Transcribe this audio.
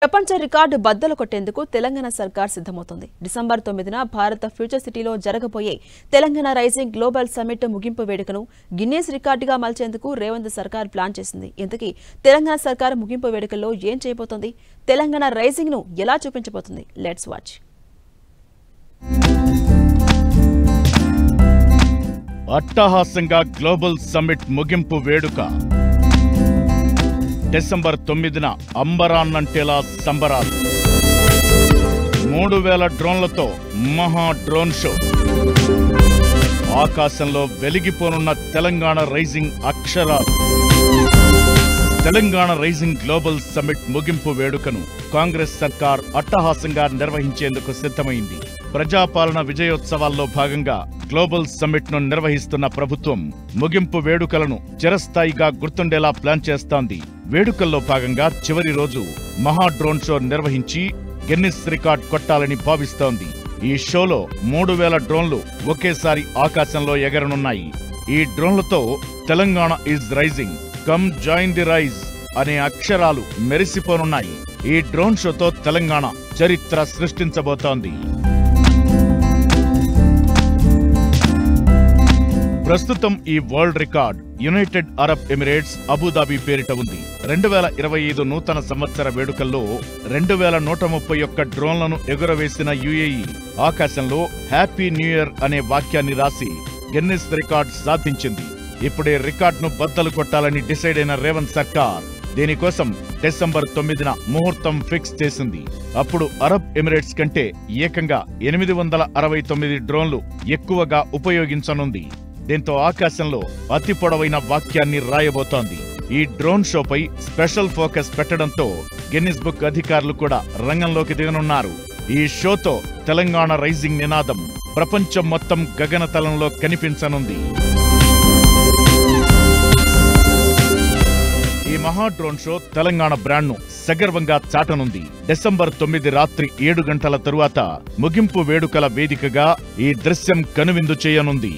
ప్రపంచ రికార్డు బద్దలు కొట్టేందుకు తెలంగాణ సర్కార్ సిద్ధమవుతోంది. డిసెంబర్ 9న భారత ఫ్యూచర్ సిటీలో జరగబోయే తెలంగాణ రైజింగ్ గ్లోబల్ సమ్మిట్ ముగింపు వేడుకను గిన్నీస్ రికార్డుగా మలిచేందుకు రేవంత్ సర్కార్ ప్లాన్ చేసింది. ఇంతకీ తెలంగాణ సర్కార్ ముగింపు వేడుకల్లో ఏం చేయబోతోంది? తెలంగాణ రైజింగ్ ను ఎలా చూపించబోతుంది? Let's watch. అట్టహాసంగా గ్లోబల్ సమ్మిట్ ముగింపు వేడుక డిసెంబర్ 9న అంబరాన్నంటేలా సంబరాలు. 3000 డ్రోన్లతో మహా డ్రోన్ షో. ఆకాశంలో వెలిగిపోనున్న తెలంగాణ రైజింగ్ అక్షరాలు. తెలంగాణ రైజింగ్ గ్లోబల్ సమ్మిట్ ముగింపు వేడుకను కాంగ్రెస్ సర్కార్ అట్టహాసంగా నిర్వహించేందుకు సిద్ధమైంది. ప్రజాపాలన విజయోత్సవాల్లో భాగంగా గ్లోబల్ సమ్మిట్ ను నిర్వహిస్తున్న ప్రభుత్వం ముగింపు వేడుకలను చిరస్థాయిగా గుర్తుండేలా ప్లాన్ చేస్తోంది. వేడుకల్లో భాగంగా చివరి రోజు మహా డ్రోన్ షో నిర్వహించి గిన్నిస్ రికార్డ్ కొట్టాలని భావిస్తోంది. ఈ షోలో 3000 డ్రోన్లు ఒకేసారి ఆకాశంలో ఎగరనున్నాయి. ఈ డ్రోన్లతో Telangana is rising, come join the rise అనే అక్షరాలు మెరిసిపోనున్నాయి. ఈ డ్రోన్ షోతో తెలంగాణ చరిత్ర సృష్టించబోతోంది. ప్రస్తుతం ఈ world record United Arab Emirates Abu Dhabi పేరిట ఉంది. 2025 నూతన సంవత్సర వేడుకల్లో 2131 డ్రోన్లను ఎగురవేసిన యుఏఈ ఆకాశంలో హ్యాపీ న్యూ ఇయర్ అనే వాక్యాన్ని రాసి గిన్నిస్ రికార్డ్ సాధించింది. ఇప్పుడే రికార్డును బద్దలు కొట్టాలని డిసైడ్ అయిన రేవంత్ సర్కార్ దీనికోసం డిసెంబర్ 9న ముహూర్తం ఫిక్స్ చేసింది. అప్పుడు అరబ్ ఎమిరేట్స్ కంటే ఏకంగా 869 డ్రోన్లు ఎక్కువగా ఉపయోగించనుంది. దీంతో ఆకాశంలో అతి పొడవైన వాక్యాన్ని రాయబోతోంది. ఈ డ్రోన్ షోపై స్పెషల్ ఫోకస్ పెట్టడంతో గిన్నిస్ బుక్ అధికారులు కూడా రంగంలోకి దిగనున్నారు. ఈ షోతో తెలంగాణ రైజింగ్ నినాదం ప్రపంచం మొత్తం గగనతలంలో కనిపించనుంది. ఈ మహా డ్రోన్ షో తెలంగాణ బ్రాండ్ను సగర్వంగా చాటనుంది. డిసెంబర్ 9 రాత్రి 7 గంటల తరువాత ముగింపు వేడుకల వేదికగా ఈ దృశ్యం కనువిందు చేయనుంది.